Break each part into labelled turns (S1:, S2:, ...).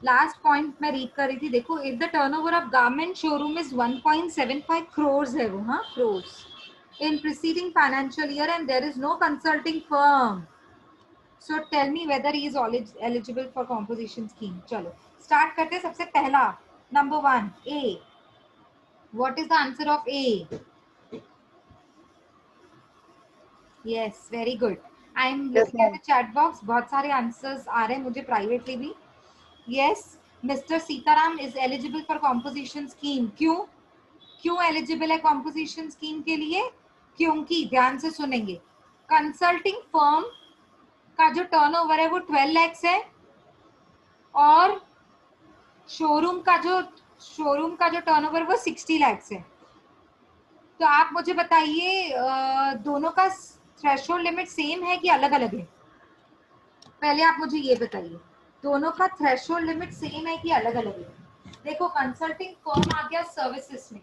S1: Last point मैं read कर रही थी, देखो, if the turnover of garment showroom is 1.75 crores है वो, हाँ, crores in preceding financial year and there is no consulting firm, so tell me whether he is eligible for composition scheme. चलो start करते हैं। सबसे पहला, number 1, A. What is the answer of A? Yes, very good. I am
S2: Yes,
S1: looking at
S2: ma'am.
S1: the chat box, बहुत सारे answers आ रहे हैं मुझे प्राइवेटली भी। Yes, Mr. Sitaram is eligible for composition scheme. क्यों एलिजिबल है कॉम्पोजिशन स्कीम के लिए? क्योंकि ध्यान से सुनेंगे, कंसल्टिंग फर्म का जो टर्नओवर है वो 12 lakhs है और शोरूम का जो टर्नओवर वो 60 lakhs है। तो आप मुझे बताइए, दोनों का थ्रेशोल्ड लिमिट सेम है कि अलग अलग है? पहले आप मुझे ये बताइए, दोनों का थ्रेशोल्ड लिमिट सेम है कि अलग अलग है? देखो, कंसल्टिंग फर्म आ गया सर्विसेज में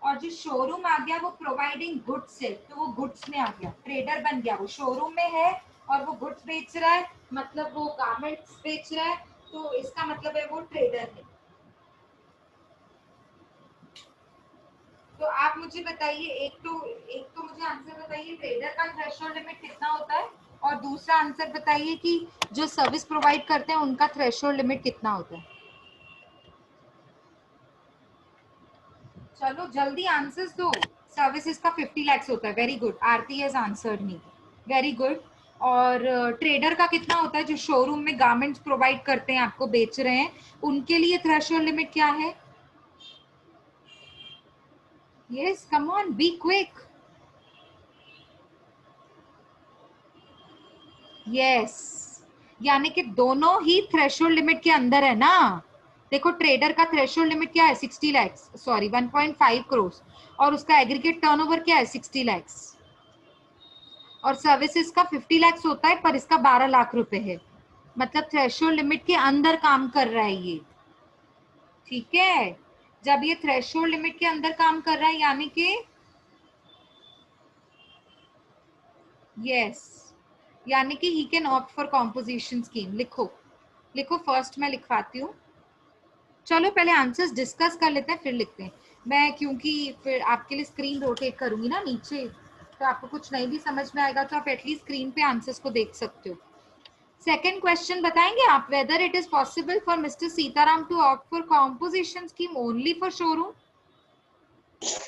S1: और जो शोरूम आ गया वो प्रोवाइडिंग गुड्स है, तो वो गुड्स में आ गया, ट्रेडर बन गया। वो शोरूम में है और वो गुड्स बेच रहा है, मतलब वो गारमेंट्स बेच रहा है, तो इसका मतलब है वो ट्रेडर है। तो आप मुझे बताइए, एक तो मुझे आंसर बताइए, ट्रेडर का थ्रेशोल्ड लिमिट कितना होता है, और दूसरा आंसर बताइए कि जो सर्विस प्रोवाइड करते हैं उनका थ्रेशोल्ड लिमिट कितना होता है। चलो जल्दी आंसर्स दो। सर्विसेज का 50 lakhs होता है, very good, Aarti has answered me, very good. और ट्रेडर का कितना होता है? जो शोरूम में गारमेंट्स प्रोवाइड करते हैं, आपको बेच रहे हैं, उनके लिए थ्रेशोल्ड लिमिट क्या है? Yes, come on, be quick. Yes, यानी कि दोनों ही थ्रेशोल्ड लिमिट के अंदर है ना। देखो, ट्रेडर का थ्रेशोल्ड लिमिट क्या है? 60 lakhs, सॉरी 1.5 crores, और उसका एग्रीगेट टर्नओवर क्या है? 60 lakhs। और सर्विसेज का 50 lakhs होता है, पर इसका 12 लाख रुपए है, मतलब थ्रेशोल्ड लिमिट के अंदर काम कर रहा है ये। ठीक है, जब ये थ्रेशोल्ड लिमिट के अंदर काम कर रहा है, यानी कि यस, यानी कि he can opt for composition scheme. लिखो लिखो, फर्स्ट मैं लिखवाती हूँ। चलो पहले आंसर्स डिस्कस कर लेते हैं, फिर लिखते हैं। मैं क्योंकि फिर आपके लिए स्क्रीन रोटेट करूंगी ना नीचे, तो आपको कुछ नहीं भी समझ में आएगा तो आप एटलीस्ट स्क्रीन पे आंसर्स को देख सकते हो। सेकेंड क्वेश्चन बताएंगे आप, whether it is possible for mister Sitaram to opt for composition scheme only for showroom?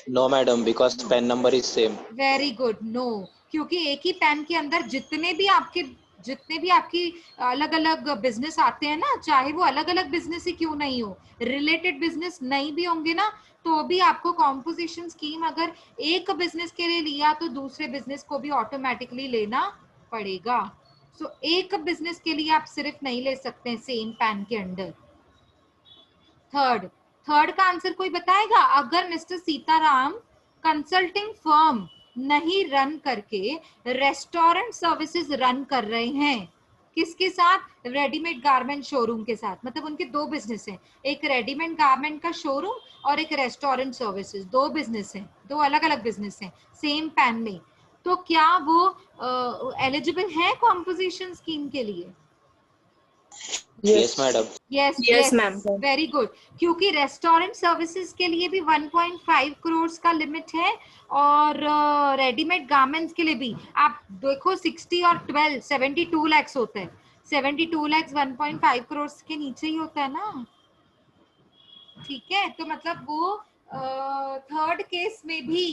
S3: No, madam, because PAN number is same.
S1: Very good, no, क्योंकि एक ही पैन के अंदर जितने भी आपकी अलग अलग बिजनेस आते हैं ना, चाहे वो अलग अलग बिजनेस ही क्यों नहीं हो, रिलेटेड बिजनेस नहीं भी होंगे ना, तो भी आपको कॉम्पोजिशन स्कीम अगर एक बिजनेस के लिए लिया तो दूसरे बिजनेस को भी ऑटोमेटिकली लेना पड़ेगा। सो एक बिजनेस के लिए आप सिर्फ नहीं ले सकते हैं सेम पैन के अंडर। थर्ड का आंसर कोई बताएगा? अगर मिस्टर सीताराम कंसल्टिंग फर्म नहीं रन करके रेस्टोरेंट सर्विसेज रन कर रहे हैं, किसके साथ? रेडीमेड गारमेंट शोरूम के साथ। मतलब उनके दो बिजनेस हैं, एक रेडीमेड गारमेंट का शोरूम और एक रेस्टोरेंट सर्विसेज, दो बिजनेस हैं, दो अलग अलग बिजनेस हैं सेम पैन में। तो क्या वो एलिजिबल है कॉम्पोजिशन स्कीम के लिए?
S3: Yes, madam.
S1: Yes
S2: Yes,
S1: yes,
S2: ma'am.
S1: Very good, क्योंकि रेस्टोरेंट सर्विसेज के लिए भी 1.5 करोड़ का लिमिट है और रेडीमेड गारमेंट्स के लिए भी। आप देखो 60 और 12 72 lakhs होता है, 72 lakhs 1.5 करोड़ के नीचे ही होता है ना। ठीक है, तो मतलब वो थर्ड केस में भी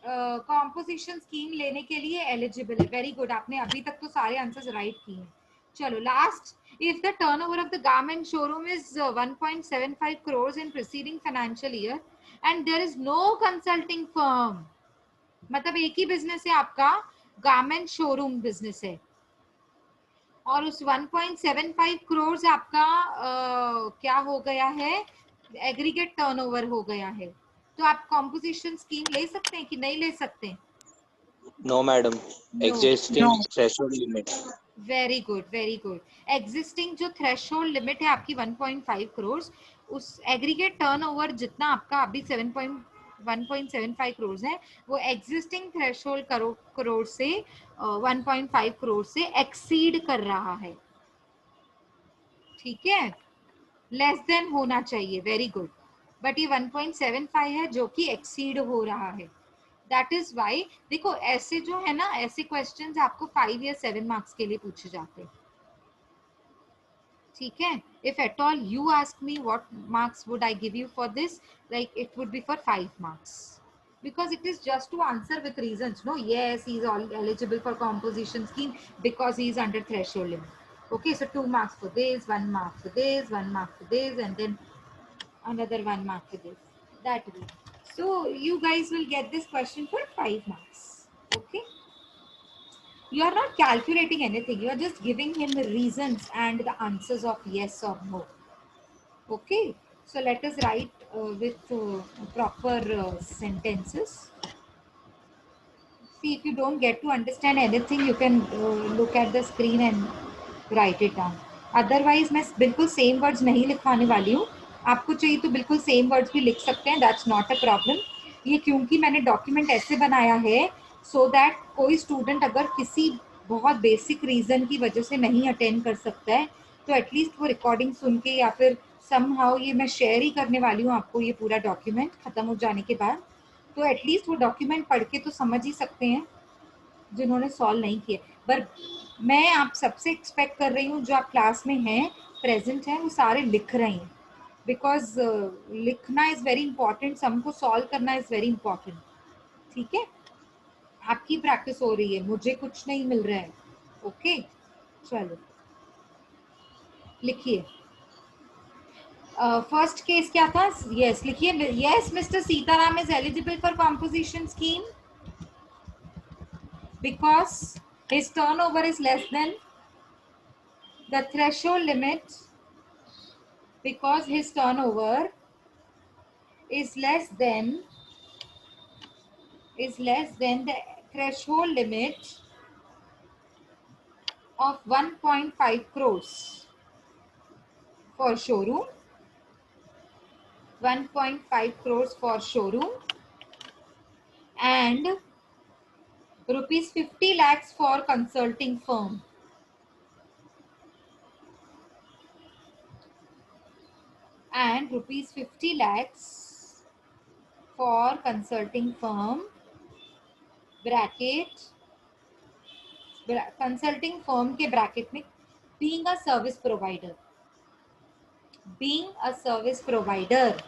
S1: कॉम्पोजिशन स्कीम लेने के लिए एलिजिबल है। वेरी गुड, आपने अभी तक तो सारे आंसर्स राइट किए हैं। चलो last, if the turnover of the garment showroom is 1.75 crores in preceding financial year and there is no consulting firm, मतलब एक ही बिजनेस है आपका, गारमेंट शोरूम बिजनेस है, और उस 1.75 crores आपका क्या हो गया है? एग्रीगेट टर्नओवर हो गया है, तो आप कॉम्पोजिशन स्कीम ले सकते हैं कि नहीं ले सकते?
S3: No, madam.
S1: No,
S3: Existing
S2: No.
S3: threshold limit.
S1: Very good, very good. Existing जो थ्रेशोल्ड लिमिट है आपकी 1.5 करोड़, उस एग्रीगेट टर्नओवर जितना आपका अभी 1.75 करोड़ है, वो एग्जिस्टिंग थ्रेशोल्ड करोड़ से 1.5 करोड़ से एक्सीड कर रहा है। ठीक है, लेस देन होना चाहिए, वेरी गुड, बट ये 1.75 है जो कि एक्सीड हो रहा है, दैट इज वाई। देखो ऐसे जो है ना, ऐसे क्वेश्चंस आपको 5 या 7 मार्क्स के लिए पूछे जाते हैं, ठीक है। If at all you ask me what marks would I give you for this, like it would be for 5 marks, because it is just to answer with reasons. No, yes, he is all eligible for composition scheme because he is under threshold limit. Okay, so 2 marks for this, 1 mark for this, 1 mark for this, and then another 1 mark for this, that way. So you guys will get this question for 5 marks. Okay, you are not calculating anything, you are just giving him the reasons and the answers of yes or no. Okay, so let us write with proper sentences. See, if you don't get to understand anything, you can look at the screen and write it down. Otherwise, मैं बिल्कुल same words नहीं लिखवाने वाली हूँ, आपको चाहिए तो बिल्कुल same words भी लिख सकते हैं, दैट्स नॉट अ प्रॉब्लम। ये क्योंकि मैंने डॉक्यूमेंट ऐसे बनाया है सो दैट कोई स्टूडेंट अगर किसी बहुत बेसिक रीजन की वजह से नहीं अटेंड कर सकता है तो एटलीस्ट वो रिकॉर्डिंग सुन के या फिर समहाउ, ये मैं शेयर ही करने वाली हूँ आपको ये पूरा डॉक्यूमेंट खत्म हो जाने के बाद, तो एटलीस्ट वो डॉक्यूमेंट पढ़ के तो समझ ही सकते हैं जिन्होंने सॉल्व नहीं किए। पर मैं आप सबसे एक्सपेक्ट कर रही हूँ जो आप क्लास में हैं, प्रेजेंट हैं, वो सारे लिख रहे हैं, बिकॉज लिखना इज वेरी इंपॉर्टेंट, सबको सॉल्व करना इज वेरी इंपॉर्टेंट, ठीक है। आपकी प्रैक्टिस हो रही है, मुझे कुछ नहीं मिल रहा है। ओके, चलो लिखिए। फर्स्ट केस क्या था? यस लिखिए, yes mister Sitaram is eligible for composition scheme because his turnover is less than the threshold limit, because his turnover is less than the threshold limit of 1.5 crores for showroom, 1.5 crores for showroom, and rupees 50 lakhs for consulting firm, and rupees 50 lakhs for consulting firm bracket, consulting firm के bracket में being a service provider, being a service provider.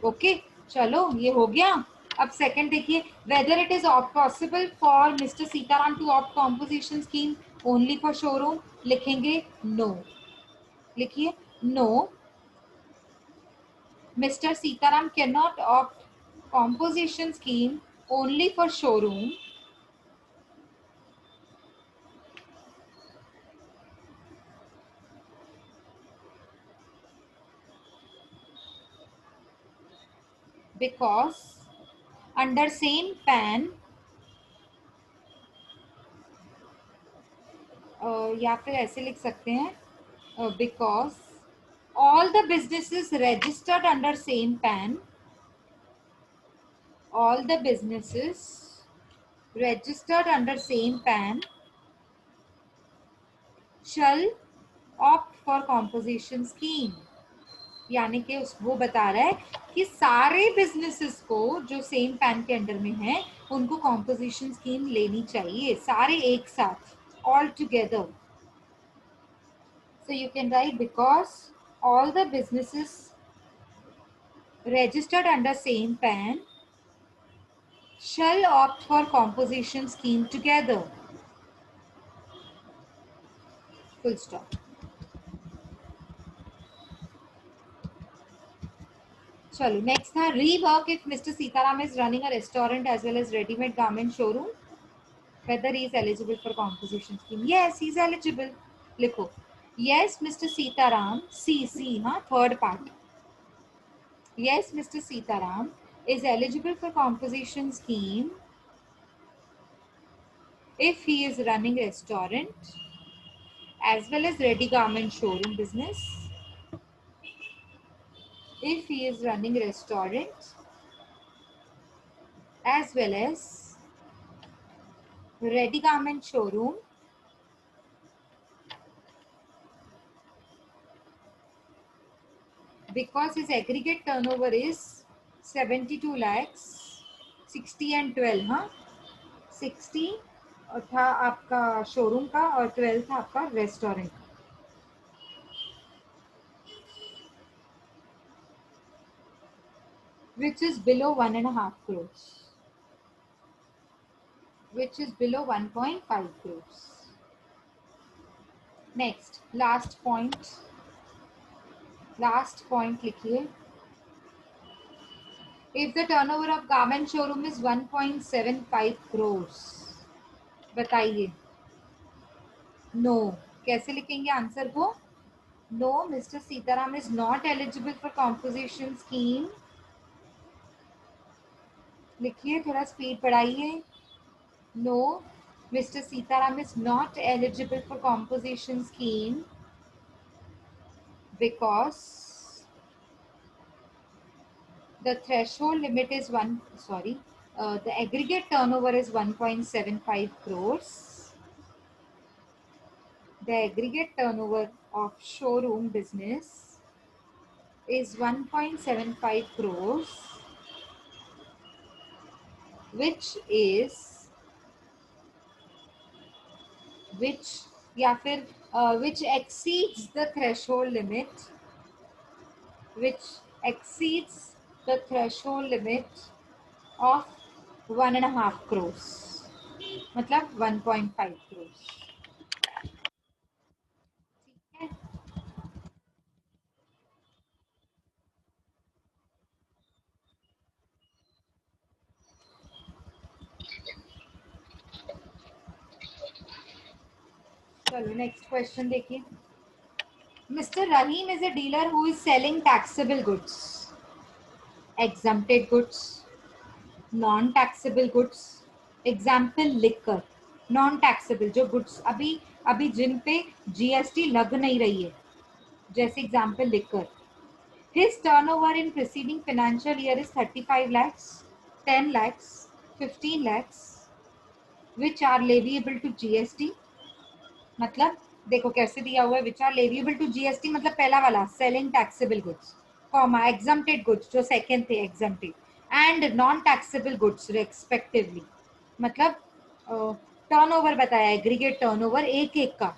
S1: Okay, चलो ये हो गया। अब second देखिए, whether it is possible for mister Sitaram to opt composition scheme only for showroom, लिखेंगे no, लिखिए no, mister Sitaram can not opt composition scheme only for showroom because under same pan, या फिर ऐसे लिख सकते हैं, because all the businesses registered under same pan, all the businesses registered under same pan shall opt for composition scheme। यानी कि वो बता रहा है कि सारे बिजनेसेस को जो सेम पैन के अंडर में है उनको कॉम्पोजिशन स्कीम लेनी चाहिए, सारे एक साथ, all together. So you can write because all the businesses registered under same PAN shall opt for composition scheme together. Full stop. Chalo, next था rework if Mr. Sitaram is running a restaurant as well as ready-made garment showroom, whether he is eligible for composition scheme. Yes, he is eligible. लिखो, yes, Mr. Sitaram, C, हाँ, third part. Yes, Mr. Sitaram is eligible for composition scheme if he is running restaurant as well as ready garment showroom business, if he is running restaurant as well as ready garment showroom because his aggregate turnover is 72 lakhs, 60 and 12, हाँ 60 था आपका showroom का और 12 था आपका restaurant का. Which is below 1.5 crores. Which is below 1.5 crores. Next, last point. Last point लिखिए. If the turnover of garment showroom is 1.75 crores, बताइए. No. कैसे लिखेंगे आंसर को? No, Mr. Sitaram is not eligible for composition scheme. लिखिए, थोड़ा speed बढ़ाइए. No, Mr. Sitaram is not eligible for composition scheme because the threshold limit is the aggregate turnover is 1.75 crores. The aggregate turnover of showroom business is 1.75 crores, which exceeds the threshold limit, of 1.5 crores, मतलब 1.5 crores. ठीक है. चलो next question देखिए. Mr. Rahim is a dealer who is selling taxable goods, exempted goods, non-taxable goods. Example liquor. Non-taxable जो goods अभी जिन पे GST लग नहीं रही है, जैसे example liquor. His turnover in preceding financial year is 35 lakhs, 10 lakhs, 15 lakhs, which are leviable to GST. मतलब देखो कैसे दिया हुआ है. Which are leviable to GST मतलब पहला वाला selling taxable goods, comma exempted goods जो सेकंड थे exempted, and non taxable goods respectively. मतलब टर्नओवर बताया, एग्रीगेट टर्नओवर एक एक का,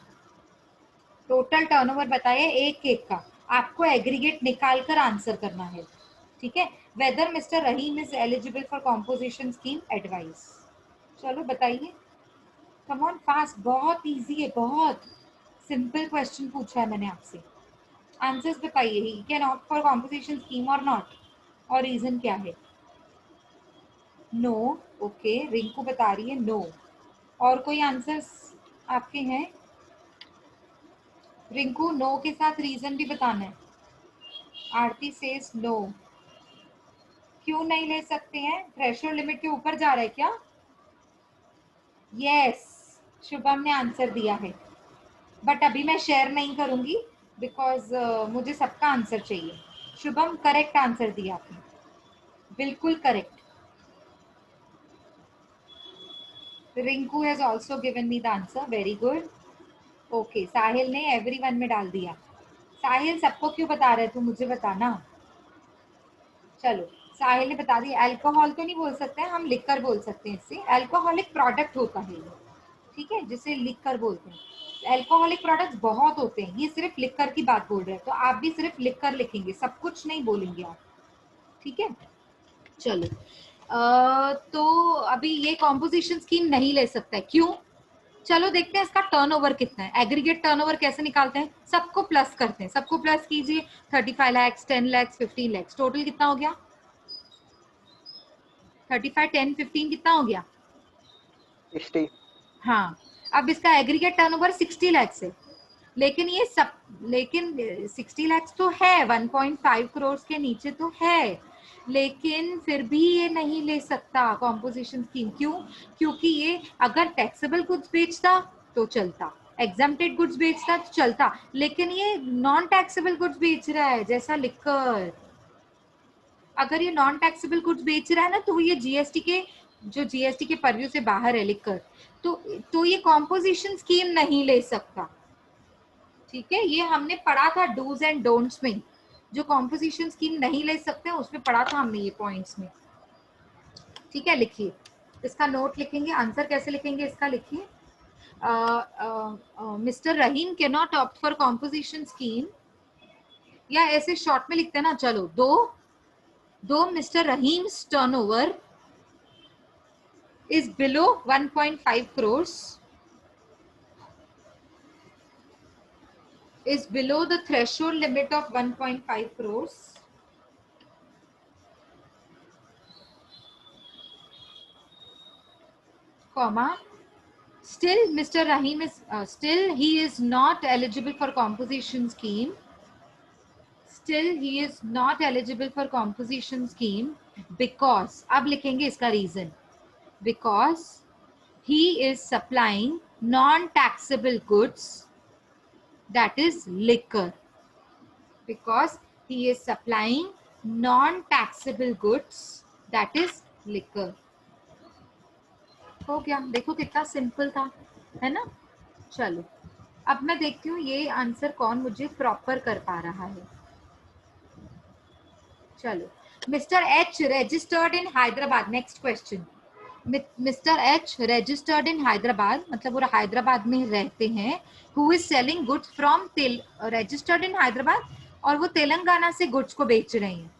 S1: टोटल टर्नओवर बताया एक एक का. आपको एग्रीगेट निकाल कर आंसर करना है. ठीक है. Whether mister Rahim is eligible for composition scheme advise. चलो बताइए. Come on fast. बहुत इजी है, बहुत सिंपल क्वेश्चन पूछा है मैंने आपसे. आंसर्स बताइए. He can opt for composition scheme और नॉट, और रीजन क्या है? नो. ओके, रिंकू बता रही है नो. और कोई आंसर्स आपके हैं? रिंकू नो के साथ रीजन भी बताना है. आरती सेज नो. क्यों नहीं ले सकते हैं? थ्रेशोल्ड लिमिट के ऊपर जा रहा है क्या? यस, शुभम ने आंसर दिया है, बट अभी मैं शेयर नहीं करूंगी बिकॉज मुझे सबका आंसर चाहिए. शुभम करेक्ट आंसर दिया आपने, बिल्कुल correct. Rinku has also given me the answer. Very good. Okay, Sahil ने एवरीवन में डाल दिया. साहिल सबको क्यों बता रहे तू मुझे बताना. चलो, साहिल ने बता दिया. अल्कोहल तो नहीं बोल सकते हैं हम, लिकर बोल सकते हैं. इससे अल्कोहलिक प्रोडक्ट होता है ये, ठीक है, जिसे लिकर बोलते हैं. अल्कोहलिक प्रोडक्ट्स बहुत होते हैं, ये सिर्फ लिकर की बात बोल रहे हैं, तो आप भी सिर्फ लिकर लिखेंगे, सब कुछ नहीं बोलेंगे आप. ठीक है. चलो, तो अभी ये कॉम्पोजिशन स्कीम नहीं ले सकता है. क्यों? चलो देखते हैं इसका टर्नओवर कितना है. एग्रीगेट टर्नओवर कैसे निकालते हैं? सबको प्लस करते हैं. सबको प्लस कीजिए. 35 lakhs, 10 lakhs, 15 lakhs, टोटल कितना हो गया? 35, 10, 15 कितना हो गया?
S3: 60.
S1: हाँ. अब इसका एग्रीगेट टर्नओवर 60 lakhs है, लेकिन 60 lakhs तो है, 1.5 करोड़ के नीचे तो है, लेकिन फिर भी ये नहीं ले सकता कॉम्पोजिशन स्कीम. क्यों? क्योंकि ये अगर टैक्सेबल गुड्स बेचता तो चलता, एग्जम्प्टेड गुड्स बेचता तो चलता, लेकिन ये नॉन टैक्सेबल गुड्स बेच रहा है, जैसा लिकर. अगर ये नॉन टैक्सेबल गुड्स बेच रहा है ना, तो ये जीएसटी के परव्यू से बाहर है लिकर, तो ये कॉम्पोजिशन स्कीम नहीं ले सकता. ठीक है, ये हमने पढ़ा था डूज एंड डोंट्स में. जो कॉम्पोजिशन स्कीम नहीं ले सकते उसमें पढ़ा था हमने ये पॉइंट्स में। ठीक है, लिखिए इसका नोट लिखेंगे, आंसर कैसे लिखेंगे इसका लिखिए। Mister Rahim can not opt for composition scheme, या ऐसे शॉर्ट में लिखते हैं ना, चलो दो mister Rahim's turnover is below 1.5 crores, is below the threshold limit of 1.5 crores, comma, still Mr. Rahim is still he is not eligible for composition scheme, still he is not eligible for composition scheme because, अब लिखेंगे इसका reason, because he is supplying non-taxable goods, that is liquor, because he is supplying non-taxable goods, that is liquor। हो गया, देखो कितना simple था, है ना। चलो अब मैं देखती हूँ ये आंसर कौन मुझे प्रॉपर कर पा रहा है। चलो, mister H registered in Hyderabad, next question. Mister H registered in Hyderabad, मतलब वो हैदराबाद में रहते हैं। Who is selling goods from registered in Hyderabad, और वो तेलंगाना से गुड्स को बेच रहे हैं।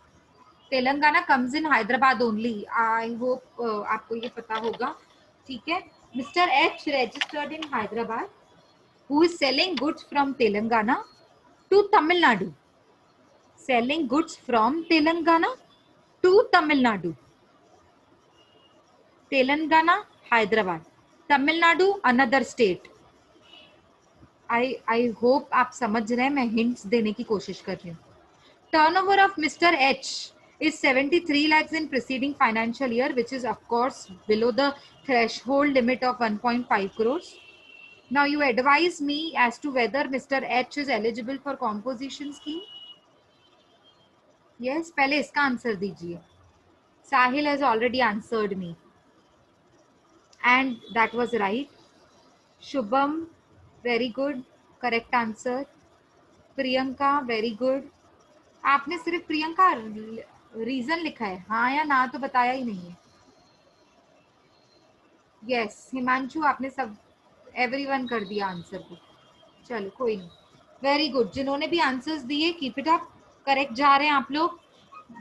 S1: Telangana comes in Hyderabad only, I hope आपको ये पता होगा। ठीक है, mister H registered in Hyderabad who is selling goods from Telangana to Tamil Nadu, selling goods from Telangana to Tamil Nadu. Telangana Hyderabad, Tamil Nadu another state. I hope आप समझ रहे हैं, मैं हिंट्स देने की कोशिश कर रही हूँ। Turnover of Mr. H is 73 lakhs in preceding financial year, which is of course below the threshold limit of 1.5 crores. Now you advise me as to whether Mr. H is eligible for composition scheme. Yes, पहले इसका answer दीजिए। Sahil has already answered me, and that was right. Shubham, very good, correct answer. Priyanka, very good. आपने सिर्फ Priyanka reason लिखा है, हाँ या ना तो बताया ही नहीं है। यस हिमांशु, आपने सब एवरीवन कर दिया आंसर को। चलो कोई नहीं, वेरी गुड। जिन्होंने भी आंसर्स दिए कीप इट अप, करेक्ट जा रहे हैं आप लोग।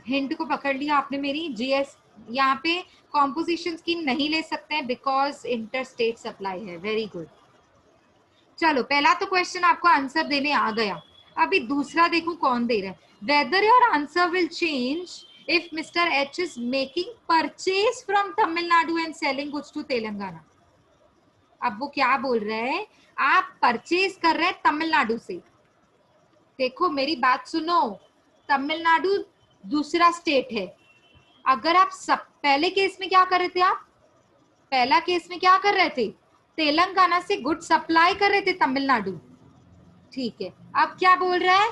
S1: हिंट को पकड़ लिया आपने मेरी। जीएस यहाँ पे कॉम्पोजिशन स्कीम नहीं ले सकते हैं बिकॉज इंटर स्टेट सप्लाई है। Very good. चलो पहला तो क्वेश्चन आपको आंसर देने आ गया, अभी दूसरा देखो कौन दे रहा है। Whether your answer will change if mister H is making purchase from Tamil Nadu and selling goods to Telangana. अब वो क्या बोल रहे हैं, आप परचेज कर रहे हैं तमिलनाडु से। देखो मेरी बात सुनो, तमिलनाडु दूसरा स्टेट है। अगर आप सब पहले केस में क्या कर रहे थे, आप पहला केस में क्या कर रहे थे, तेलंगाना से गुड सप्लाई कर रहे थे तमिलनाडु। ठीक है, अब क्या बोल रहा है,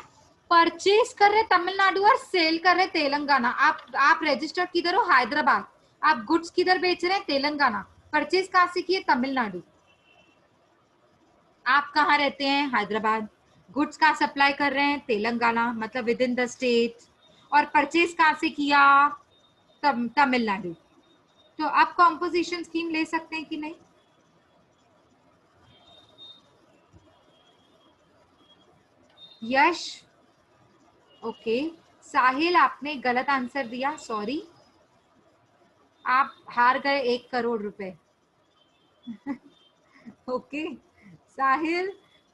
S1: परचेज कर रहे तमिलनाडु और सेल कर रहे तेलंगाना। आप रजिस्टर्ड किधर हो, हैदराबाद। आप गुड्स किधर बेच रहे हैं, तेलंगाना। परचेज कहां से किए, तमिलनाडु। आप कहाँ रहते हैं, हैदराबाद। गुड्स कहाँ सप्लाई कर रहे हैं, तेलंगाना, मतलब विद इन द स्टेट। और परचेज कहाँ से किया, तमिलनाडु। तो आप कॉम्पोजिशन स्कीम ले सकते हैं कि नहीं। यश ओके, साहिल आपने गलत आंसर दिया, सॉरी, आप हार गए 1 करोड़ रुपए। ओके साहिल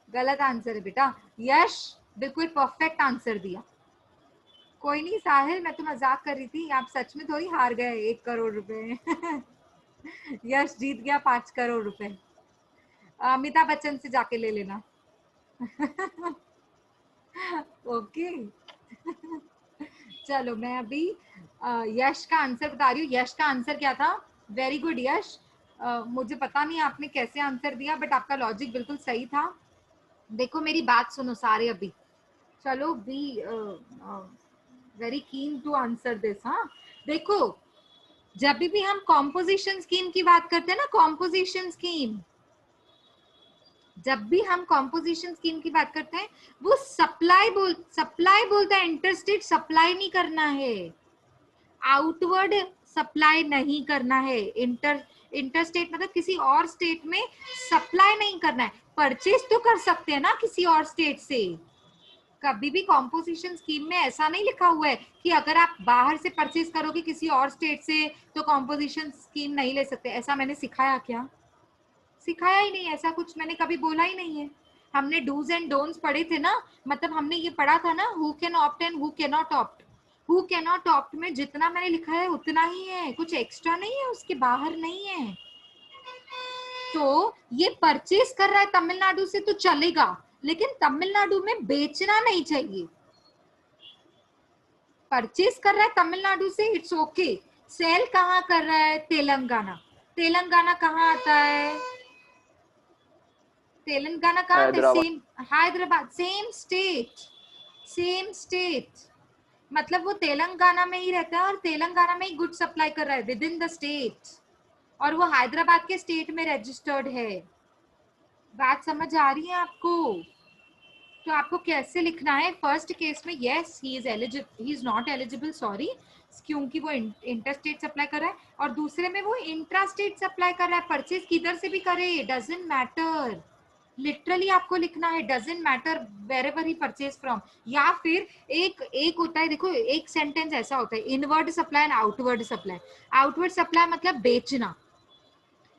S1: गलत आंसर है बेटा, यश बिल्कुल परफेक्ट आंसर दिया। कोई नहीं साहिल, मैं तो मजाक कर रही थी, आप सच में थोड़ी हार गए 1 करोड़ रुपए। यश जीत गया 5 करोड़ रुपए, अमिताभ बच्चन से जाके ले लेना। ओके चलो मैं अभी यश का आंसर बता रही हूँ। यश का आंसर क्या था, वेरी गुड यश। मुझे पता नहीं आपने कैसे आंसर दिया, बट आपका लॉजिक बिल्कुल सही था। देखो मेरी बात सुनो सारे अभी, चलो be very keen to answer this. हाँ देखो, जब भी हम कॉम्पोजिशन स्कीम की बात करते हैं ना, कॉम्पोजिशन स्कीम, जब भी हम कॉम्पोजिशन स्कीम की बात करते हैं वो सप्लाई बोलता है, इंटरस्टेट सप्लाई नहीं करना है, आउटवर्ड सप्लाई नहीं करना है। इंटरस्टेट मतलब किसी और स्टेट में सप्लाई नहीं करना है। परचेज तो कर सकते हैं ना किसी और स्टेट से। कभी भी कॉम्पोजिशन स्कीम में ऐसा नहीं लिखा हुआ है कि अगर आप बाहर से परचेज करोगे किसी और स्टेट से तो कॉम्पोजिशन स्कीम नहीं ले सकते। ऐसा मैंने सिखाया क्या? सिखाया ही नहीं, ऐसा कुछ मैंने कभी बोला ही नहीं है। हमने डूज एंड डोंट्स पढ़े थे ना, मतलब हमने ये पढ़ा था ना, who can opt and who can not opt. Who can not opt में जितना मैंने लिखा है उतना ही है, कुछ एक्स्ट्रा नहीं है, उसके बाहर नहीं है। तो ये परचेज कर रहा है तमिलनाडु से तो चलेगा, लेकिन तमिलनाडु में बेचना नहीं चाहिए। परचेज कर रहा है तमिलनाडु से, इट्स ओके। सेल कहाँ कर रहा है? तेलंगाना। तेलंगाना कहाँ आता है? तेलंगाना कहाँ आता है? Same Hyderabad, same state. मतलब वो तेलंगाना में ही रहता है और तेलंगाना में ही गुड सप्लाई कर रहा है विद इन द स्टेट, और वो हैदराबाद के स्टेट में रजिस्टर्ड है। बात समझ आ रही है आपको? तो आपको कैसे लिखना है? फर्स्ट केस में yes he is not eligible, sorry, क्योंकि वो इंटरस्टेट सप्लाई कर रहा है, और दूसरे में वो इंट्रा स्टेट सप्लाई कर रहा है। परचेज किधर से भी करे, डजंट मैटर। लिटरली आपको लिखना है doesn't matter wherever he purchase from. या फिर एक होता है, देखो एक सेंटेंस ऐसा होता है, inward supply and outward supply. Outward supply मतलब बेचना,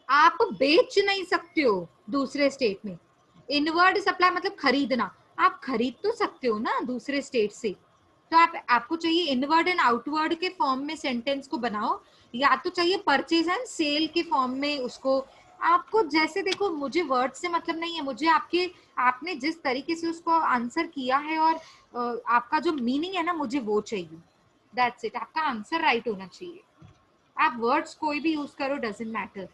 S1: आप बेच नहीं सकते हो दूसरे स्टेट में। इनवर्ड सप्लाई मतलब खरीदना, आप खरीद तो सकते हो ना दूसरे स्टेट से। तो आपको चाहिए इनवर्ड एंड आउटवर्ड के फॉर्म में सेंटेंस को बनाओ, या तो चाहिए परचेज एंड सेल के फॉर्म में उसको। आपको जैसे देखो, मुझे वर्ड से मतलब नहीं है, मुझे आपने जिस तरीके से उसको आंसर किया है और आपका जो मीनिंग है ना, मुझे वो चाहिए। That's it. आपका आंसर राइट होना चाहिए। आप वर्ड्स कोई भी यूज करो, डजंट मैटर।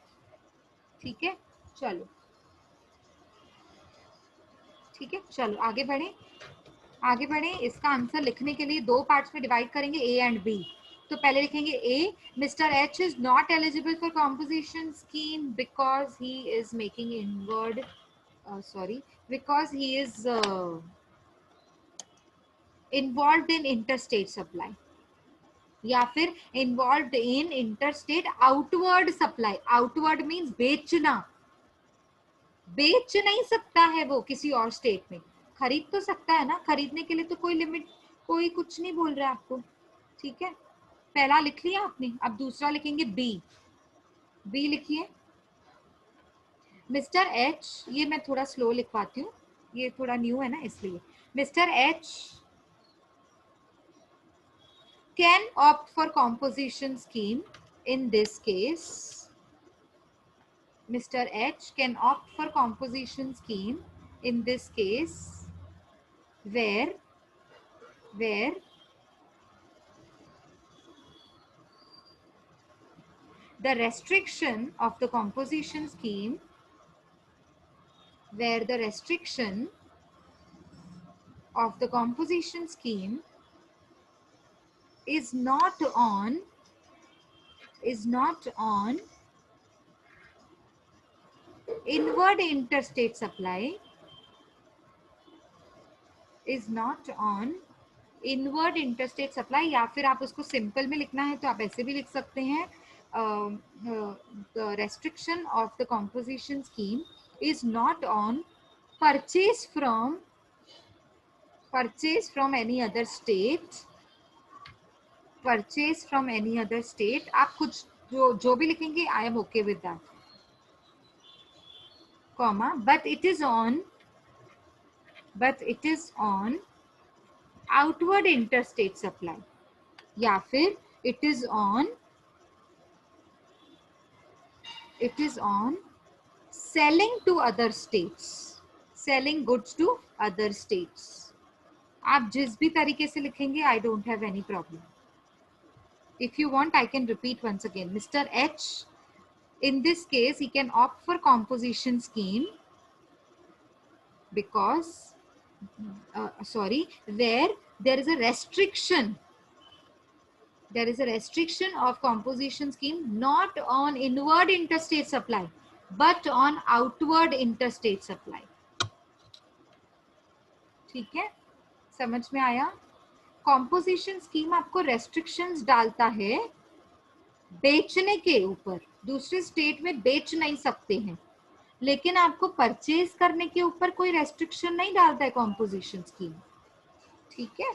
S1: ठीक है, चलो ठीक है, चलो आगे बढ़े। आगे बढ़े, इसका आंसर लिखने के लिए दो पार्ट्स में डिवाइड करेंगे, ए एंड बी। तो पहले लिखेंगे A, mister H is not eligible for composition scheme because he is making inward, sorry, because he is involve in interstate supply, या फिर involve in interstate outward supply. Outward means बेचना, बेच नहीं सकता है वो किसी और स्टेट में, खरीद तो सकता है ना। खरीदने के लिए तो कोई लिमिट, कोई कुछ नहीं बोल रहा है आपको। ठीक है, पहला लिख लिया आपने, अब दूसरा लिखेंगे बी। बी लिखिए, मिस्टर एच, ये मैं थोड़ा स्लो लिखवाती हूँ, ये थोड़ा न्यू है ना इसलिए। Mister H can opt for composition scheme in this case. Mr. H can opt for composition scheme in this case where the restriction of the composition scheme is not on inward interstate supply, is not on inward interstate supply. या फिर आप उसको simple में लिखना है तो आप ऐसे भी लिख सकते हैं, the restriction of the composition scheme is not on purchase from any other state. आप कुछ जो भी लिखेंगे, I am okay with that, comma, but it is on outward interstate supply, या फिर it is on selling to other states, selling goods to other states. आप जिस भी तरीके से लिखेंगे, I don't have any problem. If you want, I can repeat once again. Mister H, in this case he can opt for composition scheme because where there is a restriction of composition scheme not on inward interstate supply but on outward interstate supply. ठीक है, समझ में आया? Composition scheme आपको restrictions डालता है बेचने के ऊपर, दूसरे स्टेट में बेच नहीं सकते हैं, लेकिन आपको परचेज करने के ऊपर कोई रेस्ट्रिक्शन नहीं डालता है कॉम्पोजिशन स्कीम। ठीक है,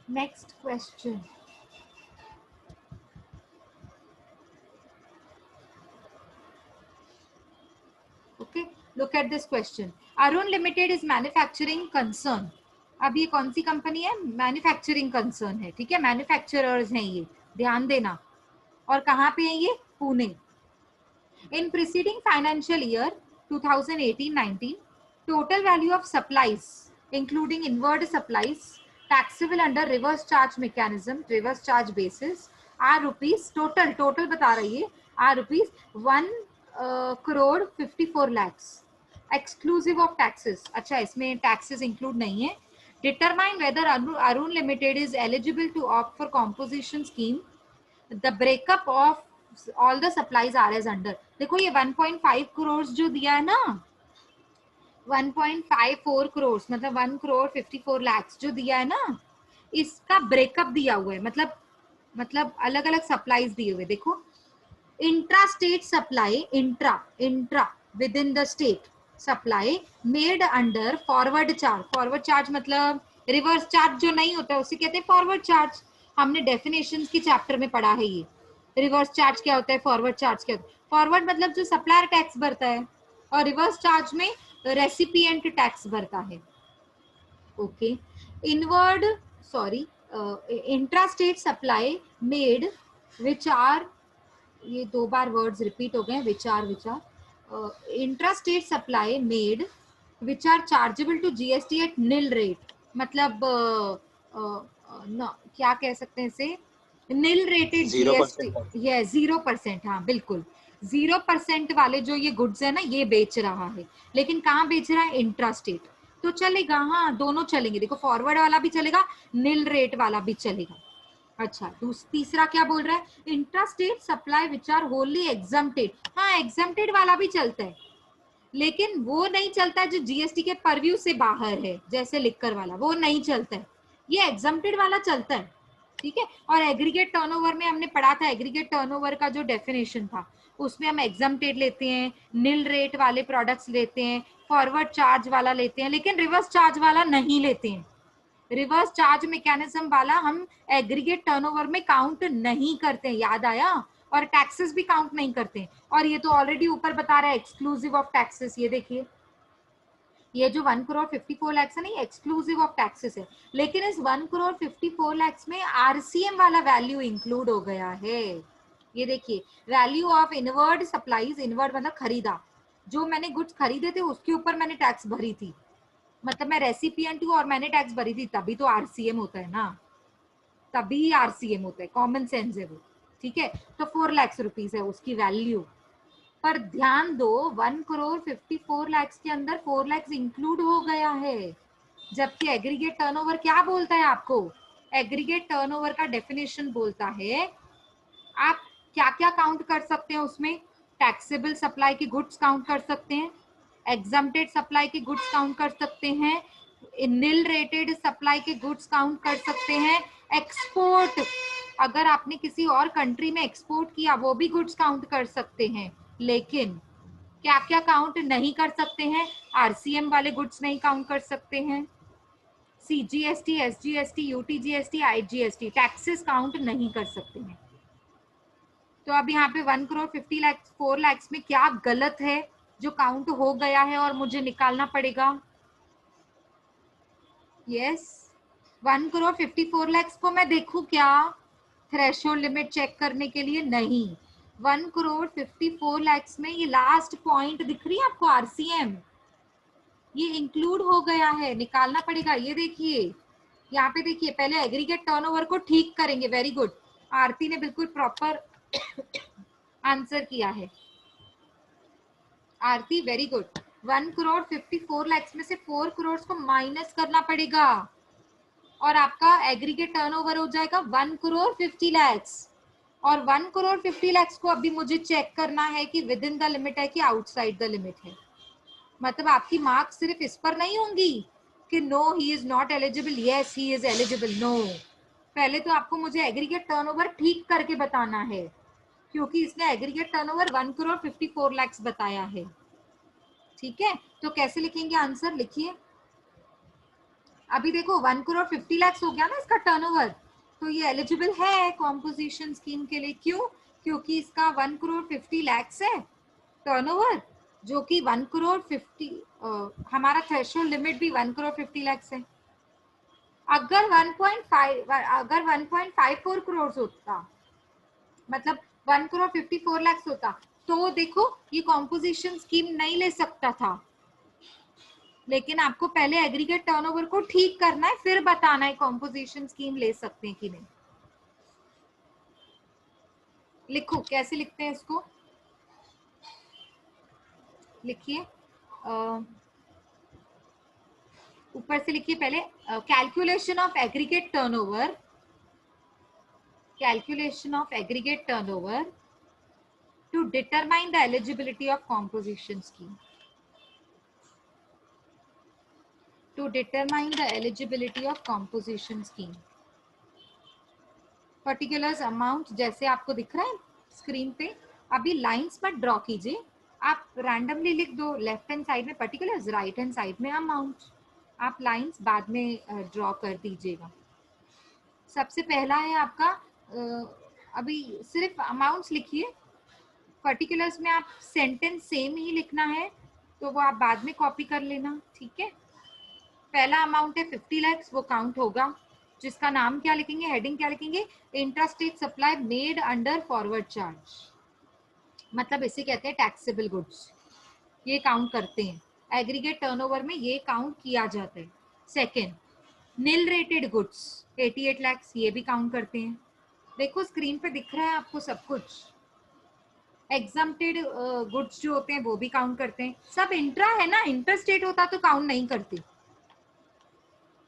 S1: next question. Okay, look at this question. Arun limited is manufacturing concern. अब ये कौन सी कंपनी है? मैन्युफैक्चरिंग कंसर्न है। ठीक है, मैन्युफैक्चरर्स हैं ये, ध्यान देना। और कहाँ पे है ये? Pune. In preceding financial year 2018-19, total value of supplies, including inward supplies, taxable under reverse charge mechanism, reverse charge basis, are rupees total बता रही है, are rupees 1 crore 54 lakhs exclusive of taxes. अच्छा, इसमें taxes include नहीं है. Determine whether Arun Limited is eligible to opt for composition scheme. The breakup of all the supplies are as under. देखो ये 1.5 करोड़ जो दिया है ना, 1.54 करोड़ मतलब 1 करोड़ 54 lakhs जो दिया है ना, इसका ब्रेकअप दिया हुआ है, मतलब अलग अलग सप्लाईज दिए हुए। देखो, intra state supply, intra with in the state supply made under forward charge. Forward charge मतलब रिवर्स चार्ज जो नहीं होता है उसे कहते हैं फॉरवर्ड चार्ज। हमने डेफिनेशन की चैप्टर में पढ़ा है ये। रिवर्स चार्ज क्या होता है, फॉरवर्ड चार्ज क्या होता है? फॉरवर्ड मतलब जो सप्लायर टैक्स भरता है, और रिवर्स चार्ज में रेसिपिएंट टैक्स भरता है। Okay, inward sorry intra state supply made which are, ये 2 बार वर्ड्स रिपीट हो गए, which are intra state supply made which are chargeable to GST at nil rate. मतलब क्या कह सकते हैं इसे, निल रेटेड जीएसटी। ये 0%, हाँ बिल्कुल 0% वाले जो ये गुड्स है ना, ये बेच रहा है, लेकिन कहाँ बेच रहा है? Intra state. तो चलेगा, हाँ दोनों चलेंगे। देखो, फॉरवर्ड वाला भी चलेगा, निल रेट वाला भी चलेगा। अच्छा, तीसरा क्या बोल रहा है? Intra state supply which are wholly exempted. हाँ, एग्जम्प्टेड वाला भी चलता है, लेकिन वो नहीं चलता है जो जीएसटी के परव्यू से बाहर है, जैसे लिकर वाला, वो नहीं चलता है। ये एग्जम्प्टेड वाला चलता है। ठीक है, और एग्रीगेट टर्नओवर में हमने पढ़ा था, एग्रीगेट टर्नओवर का जो डेफिनेशन था उसमें हम एग्जम्प्टेड लेते हैं, निल रेट वाले प्रोडक्ट्स लेते हैं, फॉरवर्ड चार्ज वाला लेते हैं, लेकिन रिवर्स चार्ज वाला नहीं लेते हैं। रिवर्स चार्ज मैकेनिज्म वाला हम एग्रीगेट टर्नओवर में काउंट नहीं करते, याद आया? और टैक्सेस भी काउंट नहीं करते। और ये तो ऑलरेडी ऊपर बता रहा है एक्सक्लूसिव ऑफ टैक्सेस। ये देखिए, ये जो 1 करोड़ 54 lakhs है ना, ये एक्सक्लूसिव ऑफ टैक्सेस है, लेकिन इस 1 करोड़ 54 lakhs में आरसीएम वाला वैल्यू इंक्लूड हो गया है। ये देखिए, value of inward supplies, inward मतलब खरीदा, जो मैंने गुड्स खरीदे थे उसके ऊपर मैंने टैक्स भरी थी, मतलब मैं रेसिपिएंट हूँ और मैंने टैक्स भरी थी, तभी तो आरसीएम होता है ना, तभी आरसीएम होता है, कॉमन सेंस है वो। ठीक है, तो 4 लाख रुपीज है उसकी वैल्यू। पर ध्यान दो, 1 करोड़ 54 lakhs के अंदर 4 lakhs इंक्लूड हो गया है, जबकि एग्रीगेट टर्नओवर क्या बोलता है आपको? एग्रीगेट टर्नओवर का डेफिनेशन बोलता है आप क्या क्या काउंट कर सकते हैं उसमें? टैक्सेबल सप्लाई की गुड्स काउंट कर सकते हैं, एग्जम्प्टेड सप्लाई के गुड्स काउंट कर सकते हैं, निल रेटेड सप्लाई के गुड्स काउंट कर सकते हैं, एक्सपोर्ट, अगर आपने किसी और कंट्री में एक्सपोर्ट किया वो भी गुड्स काउंट कर सकते हैं। लेकिन क्या क्या काउंट नहीं कर सकते हैं? आरसीएम वाले गुड्स नहीं काउंट कर सकते हैं, CGST, SGST, UTGST, IGST, taxes count नहीं कर सकते हैं। तो अब यहाँ पे 1 करोड़ 50 लाख 4 lakhs में क्या गलत है जो काउंट हो गया है और मुझे निकालना पड़ेगा? यस, 1 करोड़ 54 lakhs को मैं देखूं क्या थ्रेशोल्ड लिमिट चेक करने के लिए? नहीं, 1 करोड़ 54 lakhs में ये लास्ट पॉइंट दिख रही है आपको, आरसीएम, ये इंक्लूड हो गया है, निकालना पड़ेगा। ये देखिए, यहाँ पे देखिए, पहले एग्रीगेट टर्नओवर को ठीक करेंगे। वेरी गुड, आरती ने बिल्कुल प्रॉपर आंसर किया है। आरती वेरी गुड। 1 करोड़ 54 lakhs में से 4 करोड़ को माइनस करना पड़ेगा और आपका एग्रीगेट टर्नओवर हो जाएगा 1 करोड़ 50 lakhs। और 1 करोड़ 50 lakhs को अभी मुझे चेक करना है कि विद इन द लिमिट है कि आउटसाइड द लिमिट है। मतलब आपकी मार्क्स सिर्फ इस पर नहीं होंगी कि no he is not eligible, yes he is eligible, no. पहले तो आपको मुझे एग्रीगेट टर्नओवर ठीक करके बताना है, क्योंकि इसने एग्रीगेट टर्नओवर 1,54,00,000 बताया है। ठीक है, तो कैसे लिखेंगे आंसर, लिखिए। अभी देखो 1,50,00,000 हो गया ना इसका टर्नओवर, तो ये एलिजिबल है कॉम्पोजिशन स्कीम के लिए। क्यों? क्योंकि इसका 1,50,00,000 है टर्नओवर, जो कि 1,50,00,000 हमारा थ्रेशोल्ड लिमिट भी 1,50,00,000 है। अगर 1.54 करोड़ होता, मतलब 1,54,00,000 होता, तो देखो ये कॉम्पोजिशन स्कीम नहीं ले सकता था। लेकिन आपको पहले एग्रीगेट टर्नओवर को ठीक करना है, फिर बताना है कॉम्पोजिशन स्कीम ले सकते हैं कि नहीं। लिखो, कैसे लिखते हैं इसको, लिखिए। ऊपर से लिखिए पहले, calculation of aggregate turnover, calculation of aggregate turnover to determine the eligibility of composition scheme, to determine the eligibility of composition scheme. Particulars amount जैसे आपको दिख रहा है स्क्रीन पे, अभी लाइंस मत ड्रॉ कीजिए, आप रैंडमली लिख दो, लेफ्ट हैंड साइड में पर्टिकुलर्स, राइट हैंड साइड में अमाउंट, आप लाइंस बाद में ड्रॉ कर दीजिएगा। सबसे पहला है आपका, अभी सिर्फ अमाउंट्स लिखिए, पर्टिकुलर्स में आप सेंटेंस सेम ही लिखना है, तो वो आप बाद में कॉपी कर लेना, ठीक है। पहला अमाउंट है 50 लाख, वो काउंट होगा, जिसका नाम क्या लिखेंगे, हेडिंग क्या लिखेंगे, intrastate supply made under forward charge, मतलब इसे कहते हैं टैक्सेबल गुड्स, ये काउंट करते हैं एग्रीगेट टर्नओवर में, ये काउंट किया जाता है। Second, nil rated goods 88 lakh, ये भी काउंट करते हैं। देखो स्क्रीन पे दिख रहा है आपको सब कुछ। एग्जम्प्टेड गुड्स जो होते हैं वो भी काउंट करते हैं। सब इंट्रा है ना, इंटरस्टेट होता तो काउंट नहीं करते।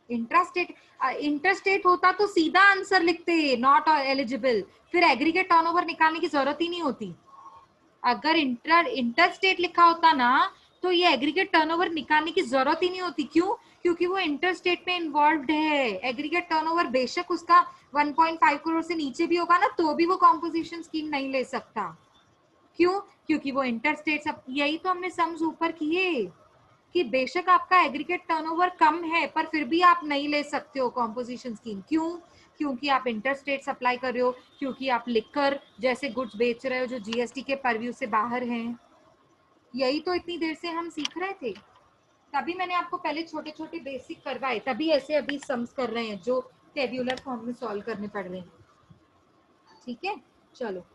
S1: इंट्रास्टेट, इंटरस्टेट होता तो सीधा आंसर लिखते नॉट एलिजिबल, फिर एग्रीगेट टर्नओवर निकालने की जरूरत ही नहीं होती। अगर इंटरस्टेट लिखा होता ना, तो ये एग्रीगेट टर्नओवर निकालने की जरूरत ही नहीं होती। क्यों? क्योंकि वो इंटरस्टेट में इन्वॉल्व्ड है। एग्रीगेट टर्नओवर बेशक उसका 1.5 करोड़ से नीचे भी होगा ना, तो भी वो कॉम्पोजिशन स्कीम नहीं ले सकता। क्यों? क्योंकि वो इंटरस्टेट सब, यही तो हमने सम्स ऊपर किए कि बेशक आपका एग्रीगेट टर्नओवर कम है, पर फिर भी आप नहीं ले सकते हो कॉम्पोजिशन स्कीम। क्यों? क्योंकि आप इंटरस्टेट सप्लाई कर रहे हो, क्योंकि आप लिकर जैसे गुड्स बेच रहे हो जो जीएसटी के परव्यू से बाहर हैं। यही तो इतनी देर से हम सीख रहे थे, तभी मैंने आपको पहले छोटे छोटे बेसिक करवाए, तभी ऐसे अभी सम्स कर रहे हैं जो टेब्यूलर फॉर्म में सॉल्व करने पड़ रहे हैं। ठीक है, चलो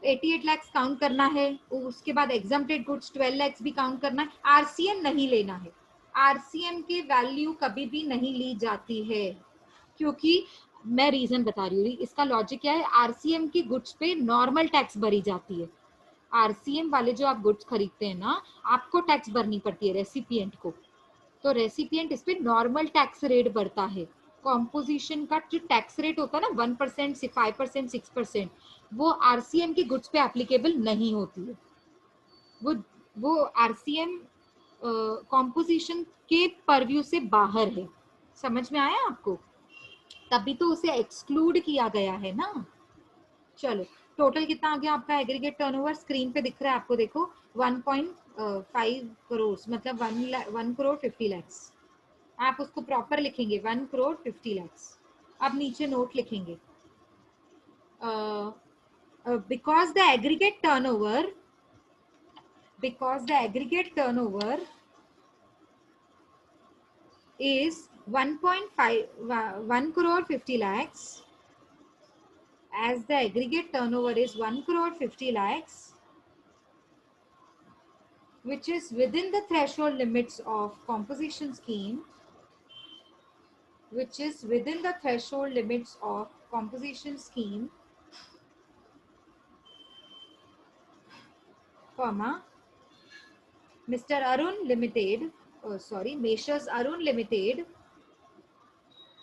S1: 88 लाख काउंट करना है, उसके बाद एग्जम्प्टेड गुड्स 12 लाख भी काउंट करना है। आरसीएम नहीं लेना है, आरसीएम की वैल्यू कभी भी नहीं ली जाती है, क्योंकि मैं रीजन बता रही हूँ इसका लॉजिक क्या है। आरसीएम की गुड्स पे नॉर्मल टैक्स भरी जाती है। आरसीएम वाले जो आप गुड्स खरीदते हैं ना, आपको टैक्स भरनी पड़ती है रेसिपिएंट को, तो रेसिपिएंट इस पे नॉर्मल टैक्स रेट भरता है। कॉम्पोजिशन का जो टैक्स रेट होता है ना 1%, 5%, 6%, वो आरसीएम की गुड्स पे एप्लीकेबल नहीं होती है। वो आरसीएम कॉम्पोजिशन के परव्यू से बाहर है। समझ में आया आपको? तभी तो उसे एक्सक्लूड किया गया है ना। चलो टोटल कितना आ गया आपका एग्रीगेट टर्नओवर, स्क्रीन पे दिख रहा है आपको, देखो 1.5 करोड़, मतलब 1,50,00,000। आप उसको प्रॉपर लिखेंगे 1,50,00,000। अब नीचे नोट लिखेंगे, because the aggregate turnover, because the aggregate turnover is 1 crore 50 lakhs, as the aggregate turnover is 1 crore 50 lakhs, which is within the threshold limits of composition scheme, which is within the threshold limits of composition scheme, comma, Mr. Arun Limited, Messrs. Arun Limited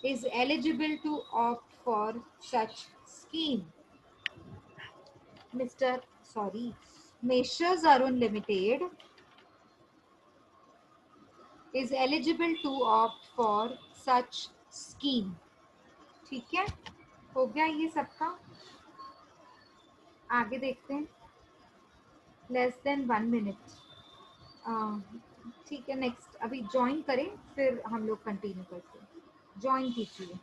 S1: is eligible to opt for such scheme. Messrs. Arun Limited is eligible to opt for such scheme. ठीक है, हो गया ये सबका. आगे देखते हैं. Less than 1 minute. ठीक है, नेक्स्ट अभी ज्वाइन करें, फिर हम लोग कंटिन्यू करते हैं. ज्वाइन कीजिए.